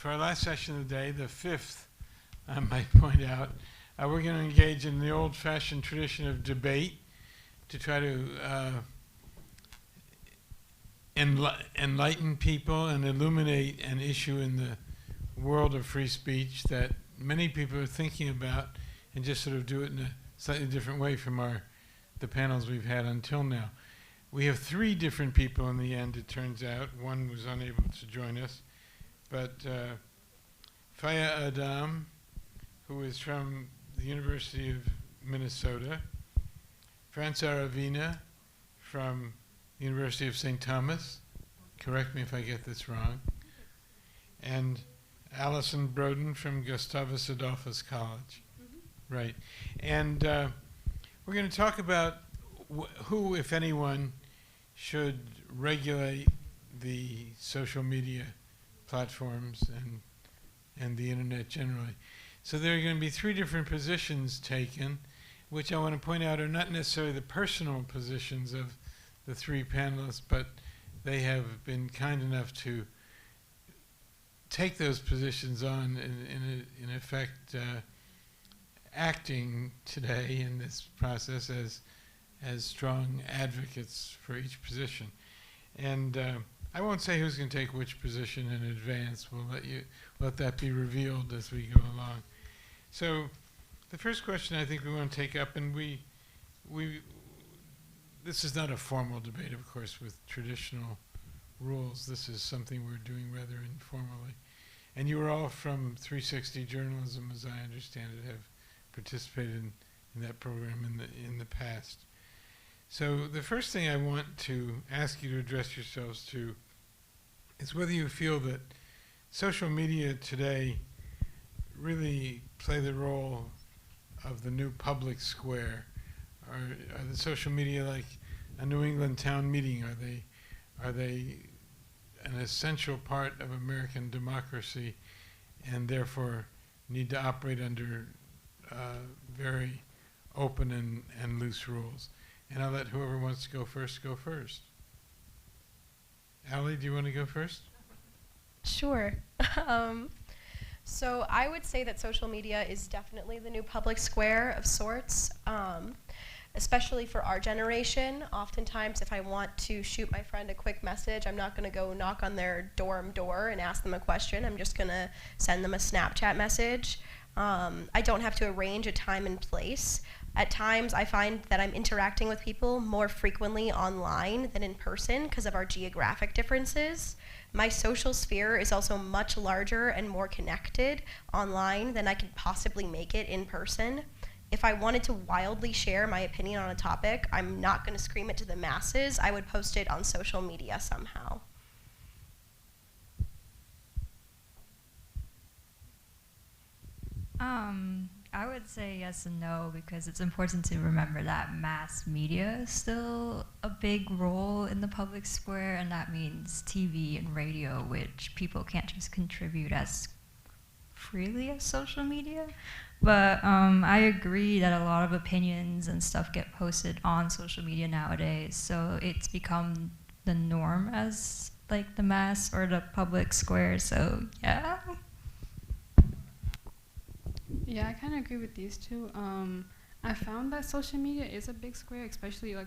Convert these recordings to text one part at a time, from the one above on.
for our last session of the day, the fifth, I might point out, we're going to engage in the old-fashioned tradition of debate to try to enlighten people and illuminate an issue in the world of free speech that many people are thinking about, and just sort of do it in a slightly different way from the panels we've had until now. We have three different people in the end, it turns out. One was unable to join us. But Faaya Adem, who is from the University of Minnesota, Aravena from the University of St. Thomas, correct me if I get this wrong, and Allison Brodin from Gustavus Adolphus College. Mm-hmm. Right. And we're going to talk about who, if anyone, should regulate the social media platforms and the internet generally. So there are going to be three different positions taken, which I want to point out are not necessarily the personal positions of the three panelists, but they have been kind enough to take those positions on, in effect, acting today in this process as strong advocates for each position. And I won't say who's going to take which position in advance. We'll let that be revealed as we go along. So the first question I think we want to take up, and this is not a formal debate, of course, with traditional rules. This is something we're doing rather informally. And you are all from 360 Journalism, as I understand it, have participated in that program in the past. So the first thing I want to ask you to address yourselves to is whether you feel that social media today really play the role of the new public square. Are the social media like a New England town meeting? Are they an essential part of American democracy and therefore need to operate under very open and loose rules? And I'll let whoever wants to go first go first. Allie, do you want to go first? Sure. So I would say that social media is definitely the new public square of sorts, especially for our generation. Oftentimes, if I want to shoot my friend a quick message, I'm not going to go knock on their dorm door and ask them a question. I'm just going to send them a Snapchat message. I don't have to arrange a time and place. At times, I find that I'm interacting with people more frequently online than in person because of our geographic differences. My social sphere is also much larger and more connected online than I could possibly make it in person. If I wanted to wildly share my opinion on a topic, I'm not going to scream it to the masses. I would post it on social media somehow. I would say yes and no, because it's important to remember that mass media is still a big role in the public square, and that means TV and radio, which people can't just contribute as freely as social media. But I agree that a lot of opinions and stuff get posted on social media nowadays, so it's become the norm as like the mass or the public square, so yeah. Yeah, I kind of agree with these two. I found that social media is a big square, especially like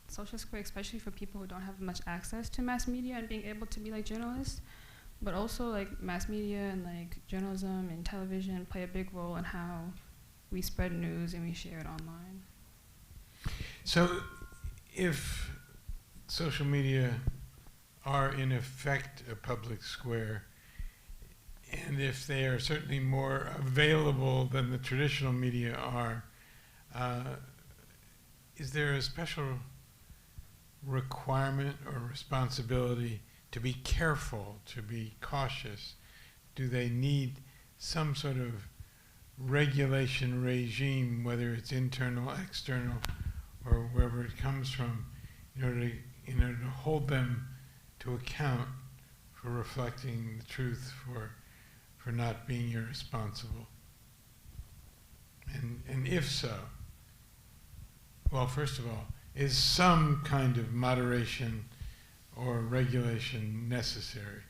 social square, especially for people who don't have much access to mass media and being able to be like journalists. But also like mass media and like journalism and television play a big role in how we spread news and we share it online. So if social media are in effect a public square, and if they are certainly more available than the traditional media are, is there a special requirement or responsibility to be careful, to be cautious? Do they need some sort of regulation regime, whether it's internal, external, or wherever it comes from, in order to hold them to account for reflecting the truth, for not being irresponsible? And if so, well, first of all, is some kind of moderation or regulation necessary?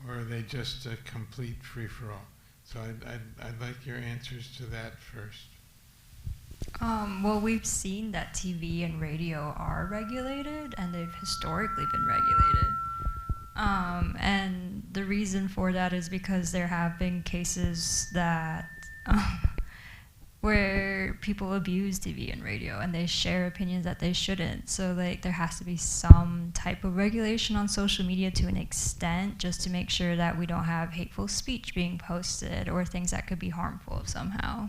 or are they just a complete free-for-all? So I'd like your answers to that first. Well, we've seen that TV and radio are regulated, and they've historically been regulated. And the reason for that is because there have been cases that where people abuse TV and radio, and they share opinions that they shouldn't. So like there has to be some type of regulation on social media to an extent, just to make sure that we don't have hateful speech being posted or things that could be harmful somehow.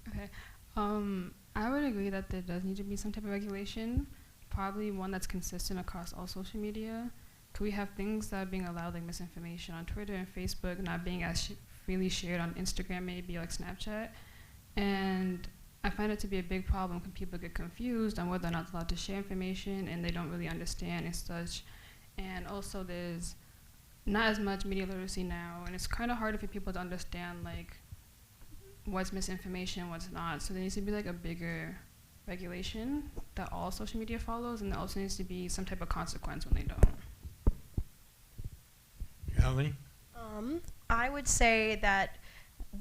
Okay. I would agree that there does need to be some type of regulation, probably one that's consistent across all social media. Could we have things that are being allowed, like misinformation on Twitter and Facebook, not being as freely shared on Instagram, maybe like Snapchat? And I find it to be a big problem when people get confused on whether or not they're allowed to share information and they don't really understand and such. And also there's not as much media literacy now, and it's kind of harder for people to understand like what's misinformation, what's not. So there needs to be like a bigger regulation that all social media follows, and there also needs to be some type of consequence when they don't. Ellie? I would say that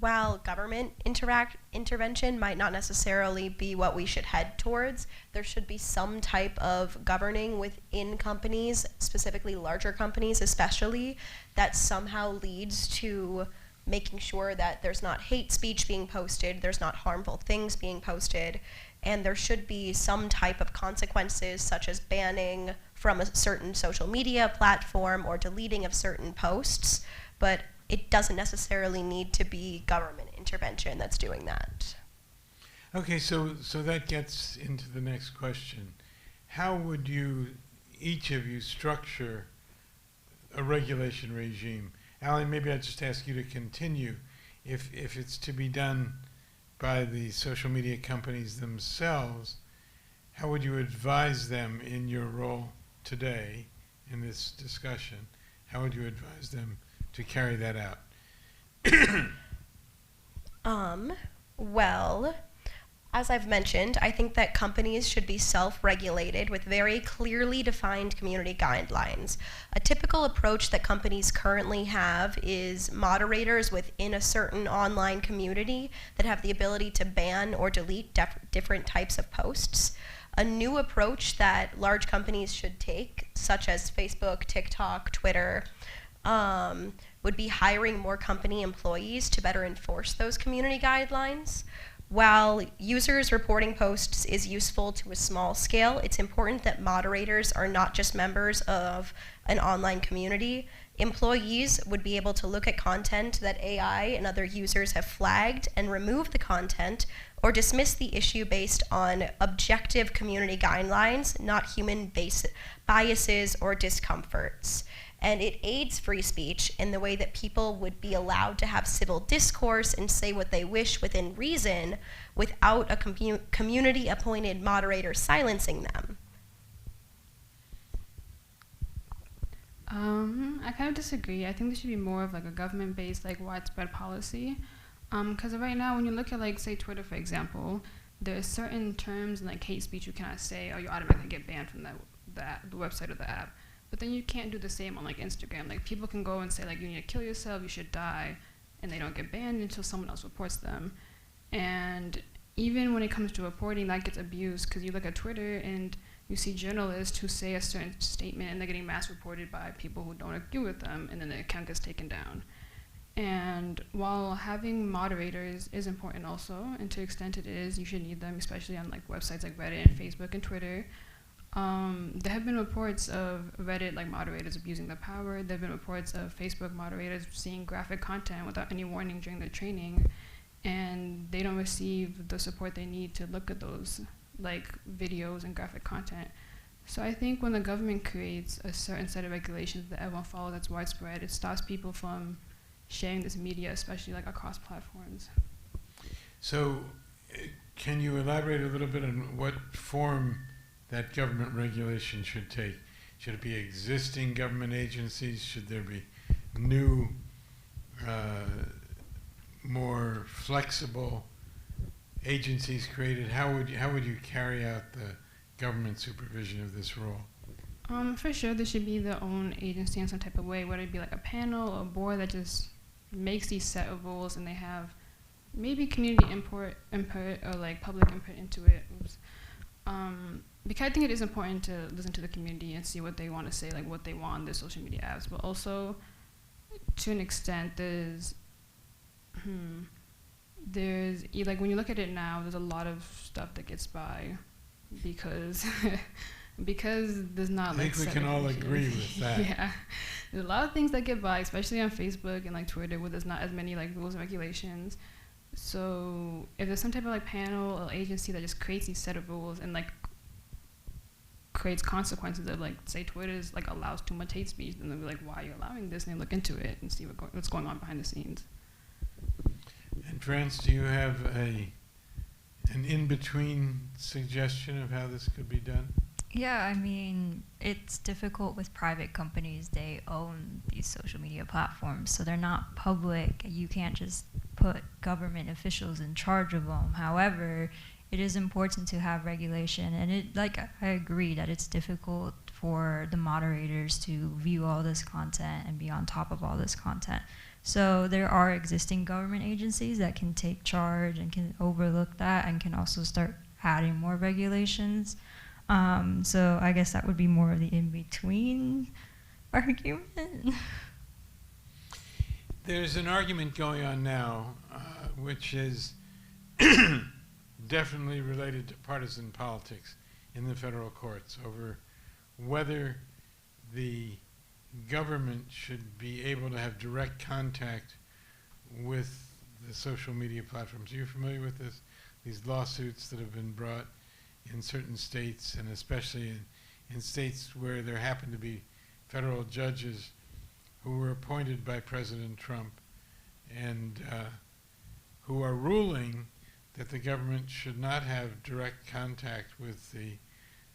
while government intervention might not necessarily be what we should head towards, there should be some type of governing within companies, specifically larger companies especially, that somehow leads to making sure that there's not hate speech being posted, there's not harmful things being posted, and there should be some type of consequences such as banning from a certain social media platform or deleting of certain posts, but it doesn't necessarily need to be government intervention that's doing that. Okay, so that gets into the next question. How would you, each of you, structure a regulation regime? Allie, maybe I'd just ask you to continue. If it's to be done by the social media companies themselves, how would you advise them in your role today in this discussion? How would you advise them to carry that out? Well, as I've mentioned, I think that companies should be self-regulated with very clearly defined community guidelines. A typical approach that companies currently have is moderators within a certain online community that have the ability to ban or delete different types of posts. A new approach that large companies should take, such as Facebook, TikTok, Twitter, would be hiring more company employees to better enforce those community guidelines. While users reporting posts is useful to a small scale, it's important that moderators are not just members of an online community. Employees would be able to look at content that AI and other users have flagged and remove the content or dismiss the issue based on objective community guidelines, not human biases or discomforts. And it aids free speech in the way that people would be allowed to have civil discourse and say what they wish within reason without a community-appointed moderator silencing them. I kind of disagree. I think there should be more of like a government-based, like widespread policy. Because right now, when you look at like, say, Twitter, for example, there are certain terms and like hate speech you cannot say, or you automatically get banned from the website or the app. But then you can't do the same on like Instagram. Like people can go and say like you need to kill yourself, you should die, and they don't get banned until someone else reports them. And even when it comes to reporting, that gets abused because you look at Twitter and you see journalists who say a certain statement and they're getting mass reported by people who don't agree with them, and then the account gets taken down. And while having moderators is important also, and to the extent it is, you should need them, especially on like websites like Reddit and Facebook and Twitter. There have been reports of Reddit like moderators abusing their power. There have been reports of Facebook moderators seeing graphic content without any warning during their training, and they don't receive the support they need to look at those like videos and graphic content. So I think when the government creates a certain set of regulations that everyone follows that's widespread, it stops people from sharing this media, especially like across platforms. So can you elaborate a little bit on what form that government regulation should take? Should it be existing government agencies? Should there be new, more flexible agencies created? How would you carry out the government supervision of this role? For sure, there should be their own agency in some type of way, whether it be like a panel or a board that just makes these set of rules, and they have maybe community input or like public input into it. Oops. Because I think it is important to listen to the community and see what they want to say, like what they want on their social media apps. But also, to an extent, there's like when you look at it now, there's a lot of stuff that gets by because because there's not I like. think we can all agree with that. Yeah, there's a lot of things that get by, especially on Facebook and like Twitter, where there's not as many like rules and regulations. So if there's some type of like panel or agency that just creates these set of rules and like creates consequences of like, say Twitter is like allows too much hate speech, then they'll be like, why are you allowing this? And they look into it and see what's going on behind the scenes. And France, do you have an in-between suggestion of how this could be done? Yeah, I mean, it's difficult with private companies. They own these social media platforms, so they're not public. You can't just put government officials in charge of them. However, it is important to have regulation, and I agree that it's difficult for the moderators to view all this content and be on top of all this content. So there are existing government agencies that can take charge and can overlook that and can also start adding more regulations. So I guess that would be more of the in-between argument. There's an argument going on now, which is definitely related to partisan politics in the federal courts over whether the government should be able to have direct contact with the social media platforms. Are you familiar with this? These lawsuits that have been brought in certain states, and especially in states where there happen to be federal judges who were appointed by President Trump and who are ruling that the government should not have direct contact with the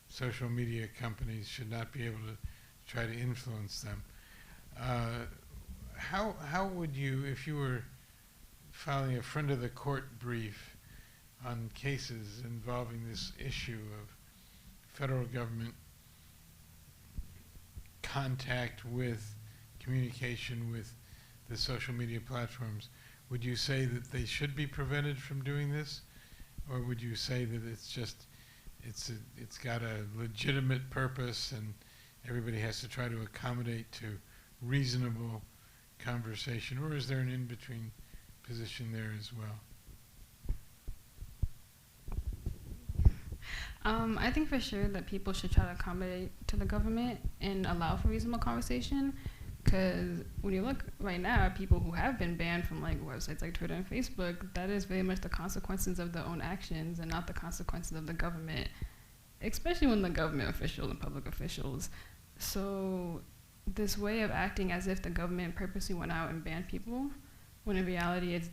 social media companies, should not be able to try to influence them. How would you, if you were filing a friend of the court brief on cases involving this issue of federal government contact with, communication with the social media platforms, would you say that they should be prevented from doing this? Or would you say that it's got a legitimate purpose and everybody has to try to accommodate to reasonable conversation? Or is there an in-between position there as well? I think for sure that people should try to accommodate to the government and allow for reasonable conversation. Because when you look right now at people who have been banned from like websites like Twitter and Facebook, that is very much the consequences of their own actions and not the consequences of the government, especially when the government officials and public officials. So this way of acting as if the government purposely went out and banned people, when in reality it's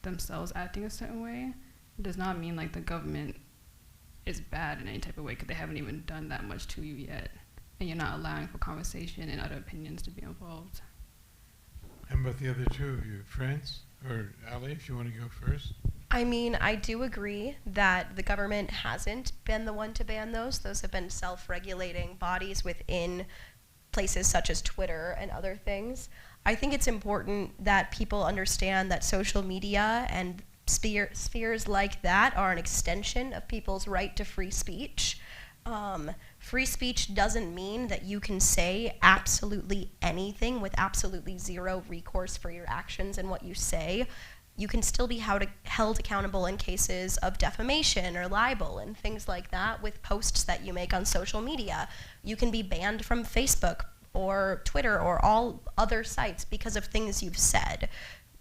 themselves acting a certain way, does not mean like the government is bad in any type of way, because they haven't even done that much to you yet. And you're not allowing for conversation and other opinions to be involved. How about the other two of you? France or Ali, if you want to go first? I mean, I do agree that the government hasn't been the one to ban those. Those have been self-regulating bodies within places such as Twitter and other things. I think it's important that people understand that social media and spheres like that are an extension of people's right to free speech. Free speech doesn't mean that you can say absolutely anything with absolutely zero recourse for your actions and what you say. You can still be held accountable in cases of defamation or libel and things like that with posts that you make on social media. You can be banned from Facebook or Twitter or all other sites because of things you've said.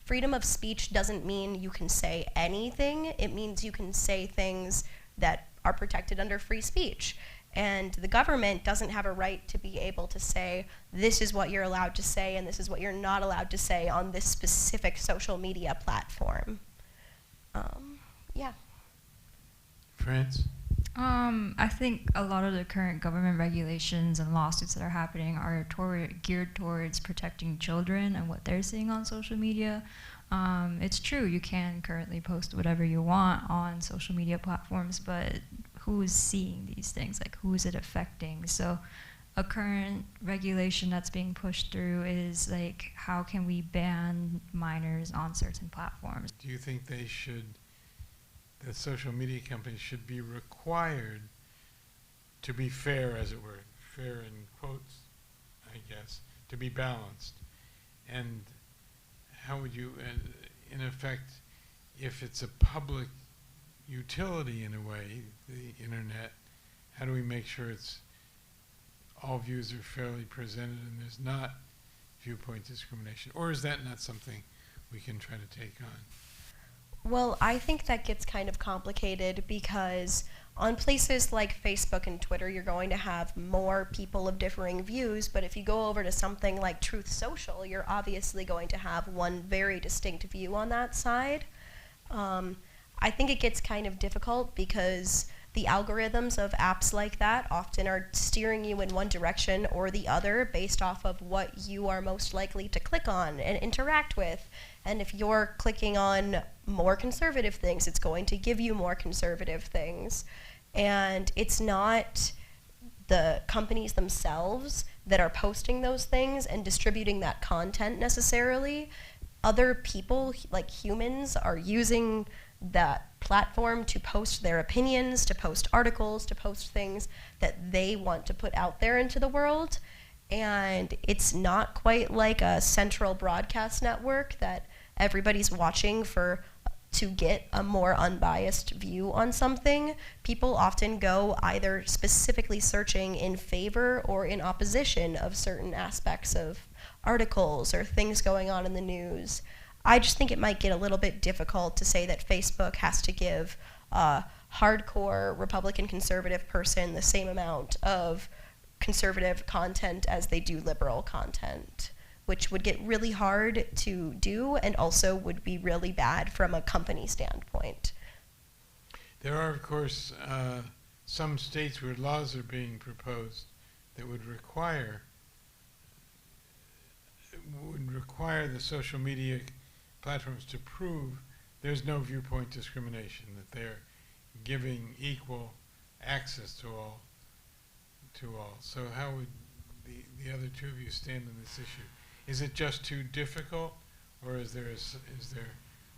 Freedom of speech doesn't mean you can say anything. It means you can say things that are protected under free speech. And the government doesn't have a right to be able to say, this is what you're allowed to say and this is what you're not allowed to say on this specific social media platform. Yeah. France? I think a lot of the current government regulations and lawsuits that are happening are geared towards protecting children and what they're seeing on social media. It's true, you can currently post whatever you want on social media platforms, but who is seeing these things? Like, who is it affecting? So a current regulation that's being pushed through is like, how can we ban minors on certain platforms? Do you think the social media companies should be required to be fair, as it were, fair in quotes, I guess, to be balanced? And how would you, in effect, if it's a public utility in a way, the internet, how do we make sure all views are fairly presented and there's not viewpoint discrimination? Or is that not something we can try to take on? Well, I think that gets kind of complicated because on places like Facebook and Twitter, you're going to have more people of differing views, but if you go over to something like Truth Social, you're obviously going to have one very distinct view on that side. I think it gets kind of difficult because the algorithms of apps like that often are steering you in one direction or the other based off of what you are most likely to click on and interact with. And if you're clicking on more conservative things, it's going to give you more conservative things. And it's not the companies themselves that are posting those things and distributing that content necessarily. Other people, like humans, are using that platform to post their opinions, to post articles, to post things that they want to put out there into the world. And it's not quite like a central broadcast network that everybody's watching to get a more unbiased view on something. People often go either specifically searching in favor or in opposition of certain aspects of articles or things going on in the news. I just think it might get a little bit difficult to say that Facebook has to give a hardcore Republican conservative person the same amount of conservative content as they do liberal content, which would get really hard to do and also would be really bad from a company standpoint. There are, of course, some states where laws are being proposed that would require the social media platforms to prove there's no viewpoint discrimination, that they're giving equal access to all. So how would the other two of you stand on this issue? Is it just too difficult, or is there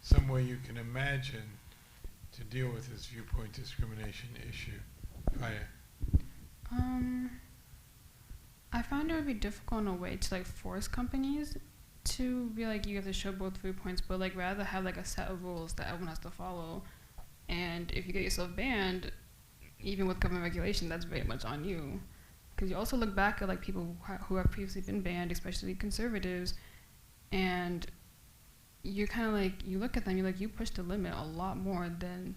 some way you can imagine to deal with this viewpoint discrimination issue? Faaya. I find it would be difficult in a way to like force companies to be like, you have to show both viewpoints, but like rather have like a set of rules that everyone has to follow. And if you get yourself banned, even with government regulation, that's very much on you. Because you also look back at like people who have previously been banned, especially conservatives, and you're kind of like, you look at them, you're like, you pushed the limit a lot more than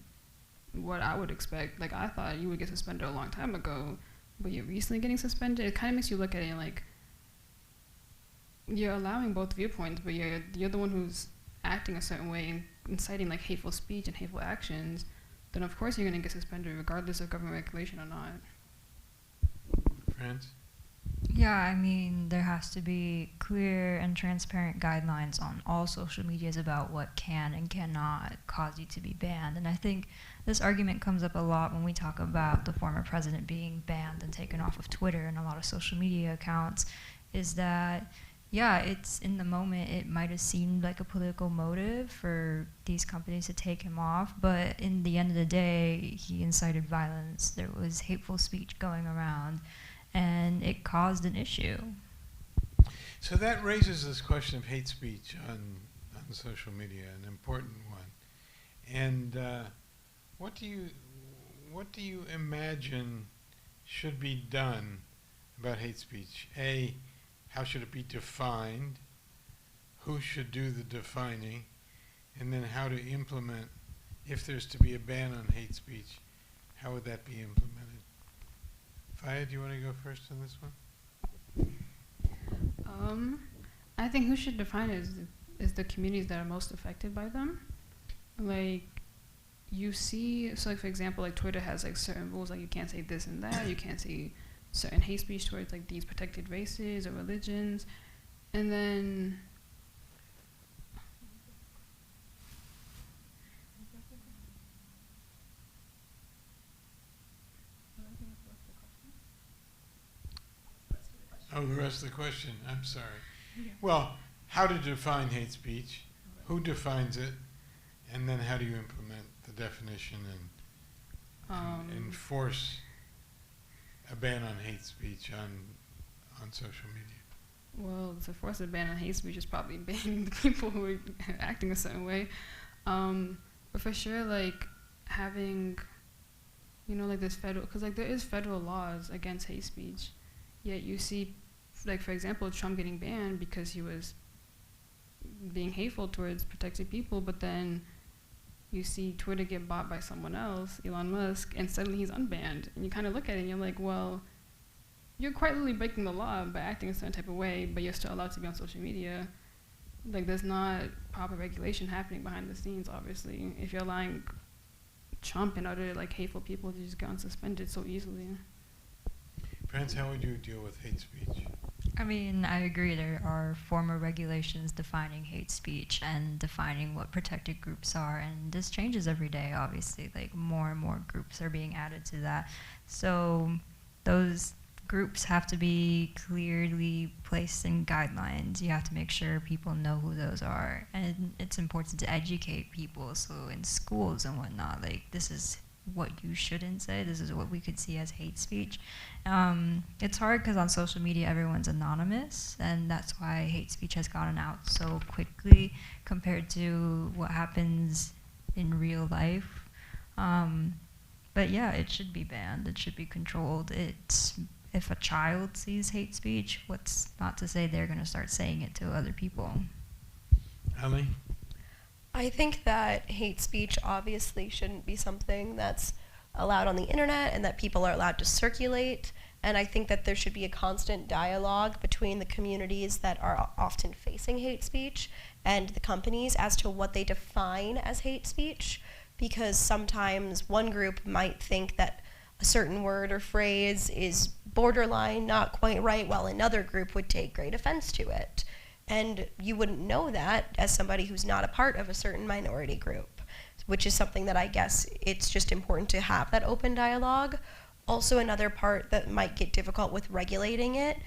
what I would expect. Like, I thought you would get suspended a long time ago, but you're recently getting suspended. It kind of makes you look at it like, you're allowing both viewpoints, but you're the one who's acting a certain way and inciting like hateful speech and hateful actions, then of course you're going to get suspended regardless of government regulation or not. France? Yeah, I mean, there has to be clear and transparent guidelines on all social medias about what can and cannot cause you to be banned. And I think this argument comes up a lot when we talk about the former president being banned and taken off of Twitter and a lot of social media accounts, is that yeah, it's in the moment, it might have seemed like a political motive for these companies to take him off, but in the end of the day, he incited violence. There was hateful speech going around, and it caused an issue. So that raises this question of hate speech on social media, an important one. And what do you imagine should be done about hate speech? How should it be defined? Who should do the defining? And then how to implement, if there's to be a ban on hate speech, how would that be implemented? Faaya, do you want to go first on this one? I think who should define it is the communities that are most affected by them. Like, you see, so like for example, like Twitter has like certain rules, like you can't say this and that, you can't say certain hate speech towards like these protected races or religions, and then Oh, the rest of the question. I'm sorry. Well, how to define hate speech, who defines it, and then how do you implement the definition and enforce a ban on hate speech on social media? Well, to force a ban on hate speech is probably banning the people who are acting a certain way. But for sure, like, having, you know, like this federal, because like there is federal laws against hate speech, yet you see, like, for example, Trump getting banned because he was being hateful towards protected people, but then you see Twitter get bought by someone else, Elon Musk, and suddenly he's unbanned. And you kind of look at it and you're like, well, you're quite literally breaking the law by acting a certain type of way, but you're still allowed to be on social media. Like, there's not proper regulation happening behind the scenes, obviously, if you're allowing Trump and other, like, hateful people to just get unsuspended so easily. France, how would you deal with hate speech? I mean, I agree. There are formal regulations defining hate speech and defining what protected groups are, and this changes every day, obviously. Like, more and more groups are being added to that. So those groups have to be clearly placed in guidelines. You have to make sure people know who those are. And it's important to educate people. So in schools and whatnot, like, this is what you shouldn't say. This is what we could see as hate speech. It's hard because on social media everyone's anonymous, and that's why hate speech has gotten out so quickly compared to what happens in real life. But yeah, it should be banned. It should be controlled. If a child sees hate speech, what's not to say they're going to start saying it to other people? Ali? I think that hate speech obviously shouldn't be something that's allowed on the internet and that people are allowed to circulate. And I think that there should be a constant dialogue between the communities that are often facing hate speech and the companies as to what they define as hate speech. Because sometimes one group might think that a certain word or phrase is borderline, not quite right, while another group would take great offense to it. And you wouldn't know that as somebody who's not a part of a certain minority group, which is something that I guess it's just important to have that open dialogue. Also, another part that might get difficult with regulating it,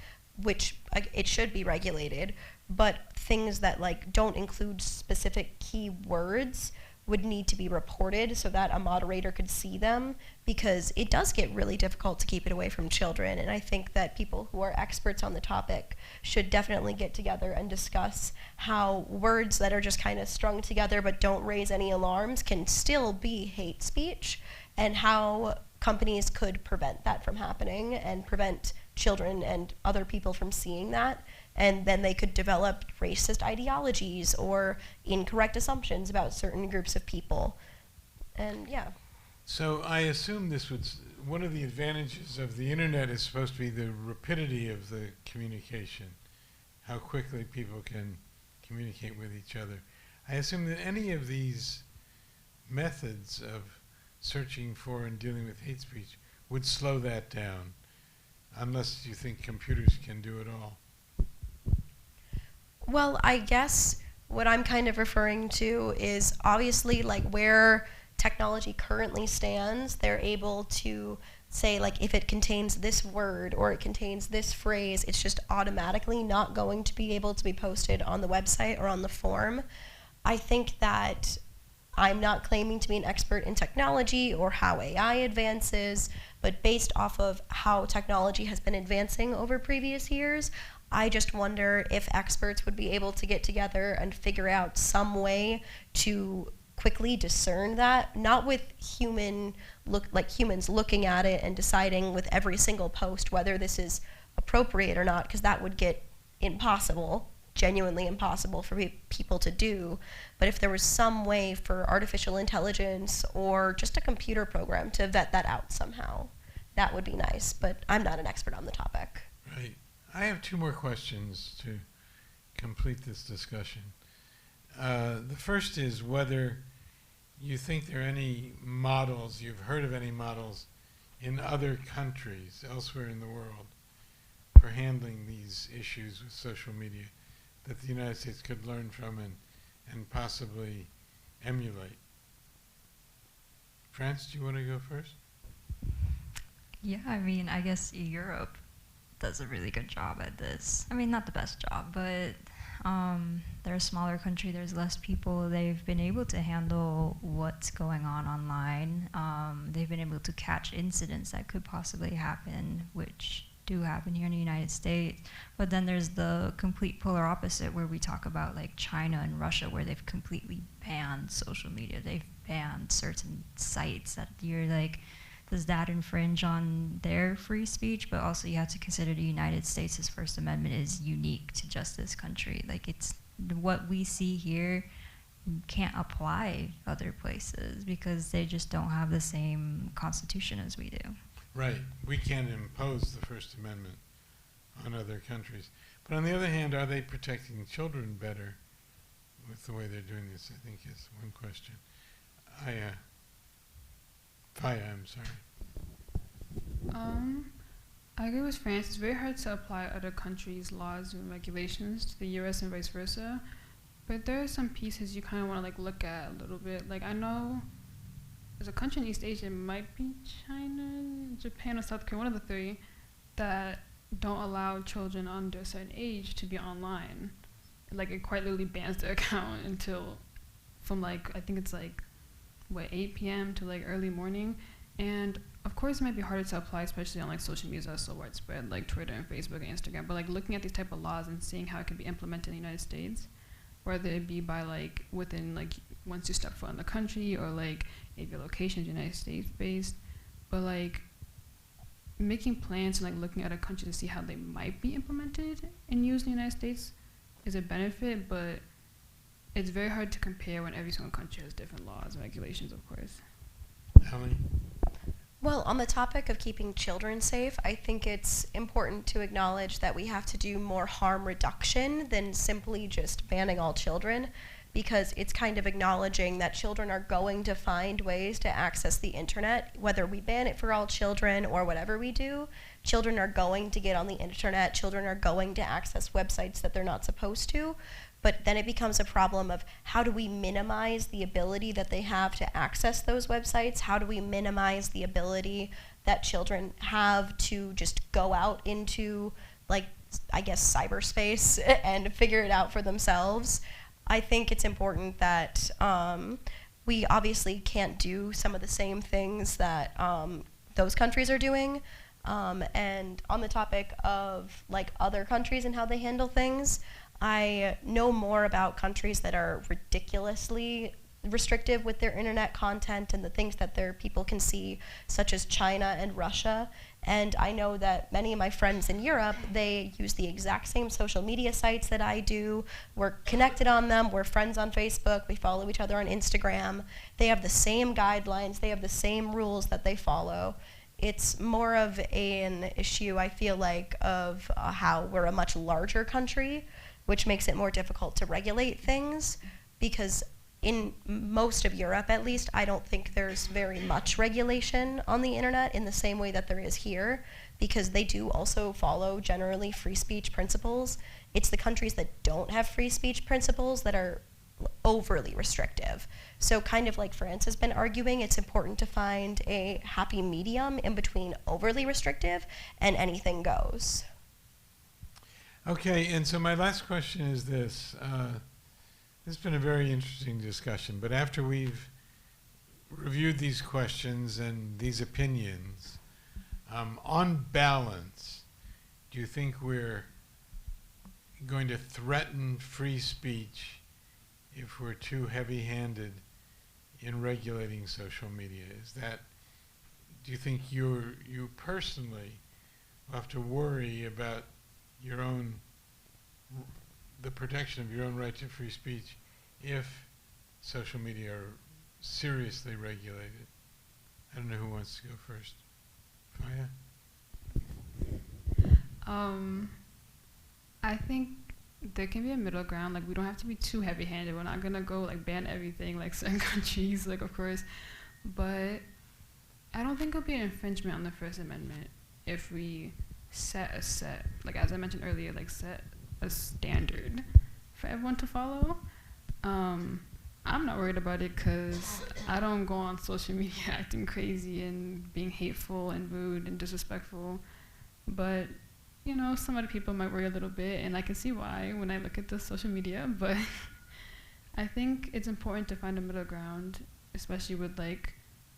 which it should be regulated, but things that like don't include specific key words would need to be reported so that a moderator could see them, because it does get really difficult to keep it away from children. And I think that people who are experts on the topic should definitely get together and discuss how words that are just kind of strung together but don't raise any alarms can still be hate speech, and how companies could prevent that from happening and prevent children and other people from seeing that. And then they could develop racist ideologies or incorrect assumptions about certain groups of people. And yeah. So I assume this would, one of the advantages of the internet is supposed to be the rapidity of the communication, how quickly people can communicate with each other. I assume that any of these methods of searching for and dealing with hate speech would slow that down, unless you think computers can do it all. Well, I guess what I'm kind of referring to is obviously like where technology currently stands, they're able to say like if it contains this word or it contains this phrase, it's just automatically not going to be able to be posted on the website or on the form. I think that I'm not claiming to be an expert in technology or how AI advances, but based off of how technology has been advancing over previous years, I just wonder if experts would be able to get together and figure out some way to quickly discern that, not with humans looking at it and deciding with every single post whether this is appropriate or not, because that would get impossible, genuinely impossible for people to do. But if there was some way for artificial intelligence or just a computer program to vet that out somehow, that would be nice. But I'm not an expert on the topic. Right. I have two more questions to complete this discussion. The first is whether you think there are any models, you've heard of any models in other countries elsewhere in the world for handling these issues with social media that the United States could learn from and possibly emulate. France, do you want to go first? Yeah, I mean, I guess Europe does a really good job at this. I mean, not the best job, but they're a smaller country. There's less people. They've been able to handle what's going on online. They've been able to catch incidents that could possibly happen, which do happen here in the United States. But then there's the complete polar opposite, where we talk about like China and Russia, where they've completely banned social media. They've banned certain sites that you're like, does that infringe on their free speech? But also you have to consider the United States' First Amendment is unique to just this country. Like, it's what we see here can't apply other places because they just don't have the same constitution as we do. Right. We can't impose the First Amendment on other countries. But on the other hand, are they protecting children better with the way they're doing this? I think is one question. Faaya, I'm sorry. I agree with France. It's very hard to apply other countries' laws and regulations to the U.S. and vice versa. But there are some pieces you kind of want to like look at a little bit. Like, I know there's a country in East Asia, it might be China, Japan, or South Korea, one of the three, that don't allow children under a certain age to be online. Like, it quite literally bans their account until from like, I think it's like, 8 p.m. to like early morning. And of course it might be harder to apply, especially on like social media that's so widespread, like Twitter and Facebook and Instagram. But like looking at these type of laws and seeing how it can be implemented in the United States, whether it be by like within like once you step foot in the country, or like if your location is United States based, but like making plans and like looking at a country to see how they might be implemented and used in the United States is a benefit, but it's very hard to compare when every single country has different laws and regulations, of course. Ellie? Well, on the topic of keeping children safe, I think it's important to acknowledge that we have to do more harm reduction than simply just banning all children, because it's kind of acknowledging that children are going to find ways to access the internet, whether we ban it for all children or whatever we do. Children are going to get on the internet. Children are going to access websites that they're not supposed to. But then it becomes a problem of how do we minimize the ability that they have to access those websites? How do we minimize the ability that children have to just go out into, like, I guess, cyberspace and figure it out for themselves? I think it's important that we obviously can't do some of the same things that those countries are doing. And on the topic of like other countries and how they handle things, I know more about countries that are ridiculously restrictive with their internet content and the things that their people can see, such as China and Russia. And I know that many of my friends in Europe, they use the exact same social media sites that I do. We're connected on them. We're friends on Facebook. We follow each other on Instagram. They have the same guidelines. They have the same rules that they follow. It's more of an issue, I feel like, of how we're a much larger country, which makes it more difficult to regulate things, because in most of Europe, at least, I don't think there's very much regulation on the internet in the same way that there is here, because they do also follow generally free speech principles. It's the countries that don't have free speech principles that are overly restrictive. So kind of like France has been arguing, it's important to find a happy medium in between overly restrictive and anything goes. Okay, and so my last question is this. This has been a very interesting discussion, but after we've reviewed these questions and these opinions, on balance, do you think we're going to threaten free speech if we're too heavy-handed in regulating social media? Do you think you personally will have to worry about your own, the protection of your own right to free speech if social media are seriously regulated? I don't know who wants to go first. Faaya? I think there can be a middle ground. Like, we don't have to be too heavy-handed. We're not gonna go like ban everything like certain countries, like, of course. But I don't think it'll be an infringement on the First Amendment if we set, like as I mentioned earlier, like set a standard for everyone to follow. I'm not worried about it because I don't go on social media acting crazy and being hateful and rude and disrespectful. But you know, some other people might worry a little bit, and I can see why when I look at the social media, but I think it's important to find a middle ground, especially with like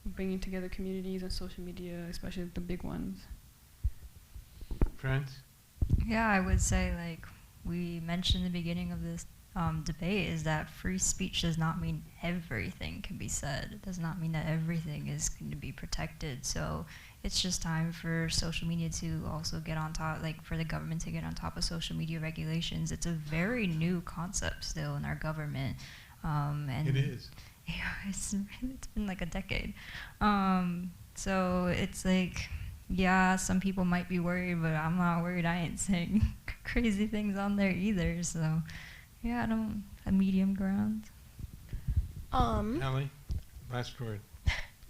bringing together communities on social media, especially the big ones. Friends? Yeah, I would say, like we mentioned in the beginning of this debate, is that free speech does not mean everything can be said. It does not mean that everything is going to be protected. So it's just time for social media to also get on top, like for the government to get on top of social media regulations. It's a very new concept still in our government. And It is. yeah, it's been like a decade. So it's like, yeah, some people might be worried, but I'm not worried. I ain't saying crazy things on there either. So, yeah, a medium ground. Allie, last word.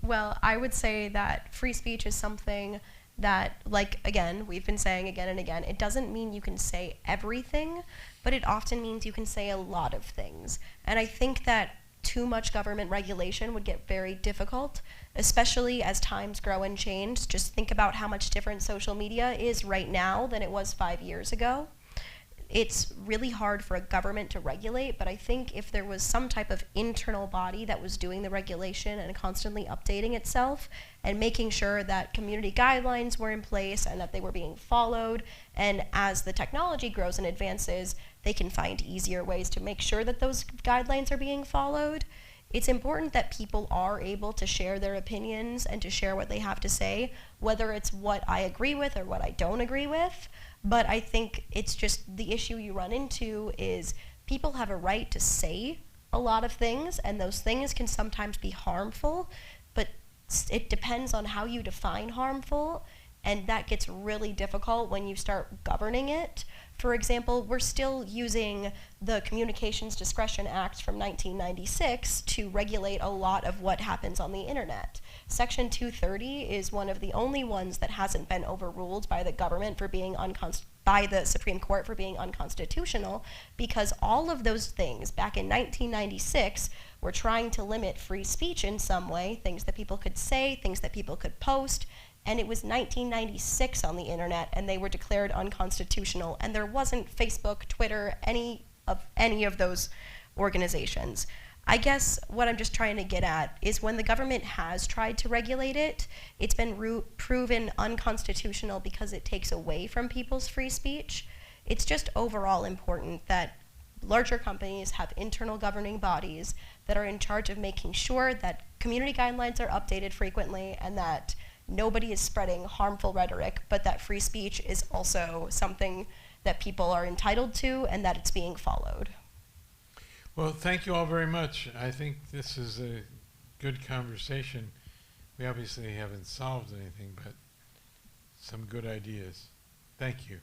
Well, I would say that free speech is something that, like, again, we've been saying again and again, it doesn't mean you can say everything, but it often means you can say a lot of things. And I think that too much government regulation would get very difficult, especially as times grow and change. Just think about how much different social media is right now than it was 5 years ago. It's really hard for a government to regulate, but I think if there was some type of internal body that was doing the regulation and constantly updating itself and making sure that community guidelines were in place and that they were being followed, and as the technology grows and advances, they can find easier ways to make sure that those guidelines are being followed. It's important that people are able to share their opinions and to share what they have to say, whether it's what I agree with or what I don't agree with. But I think it's just the issue you run into is people have a right to say a lot of things, and those things can sometimes be harmful, but it depends on how you define harmful, and that gets really difficult when you start governing it. For example, we're still using the Communications Discretion Act from 1996 to regulate a lot of what happens on the internet. Section 230 is one of the only ones that hasn't been overruled by the government for being by the Supreme Court for being unconstitutional, because all of those things back in 1996 were trying to limit free speech in some way, things that people could say, things that people could post, and it was 1996 on the internet, and they were declared unconstitutional, and there wasn't Facebook, Twitter, any of those organizations. I guess what I'm just trying to get at is when the government has tried to regulate it, it's been proven unconstitutional because it takes away from people's free speech. It's just overall important that larger companies have internal governing bodies that are in charge of making sure that community guidelines are updated frequently and that nobody is spreading harmful rhetoric, but that free speech is also something that people are entitled to and that it's being followed. Well, thank you all very much. I think this is a good conversation. We obviously haven't solved anything, but some good ideas. Thank you.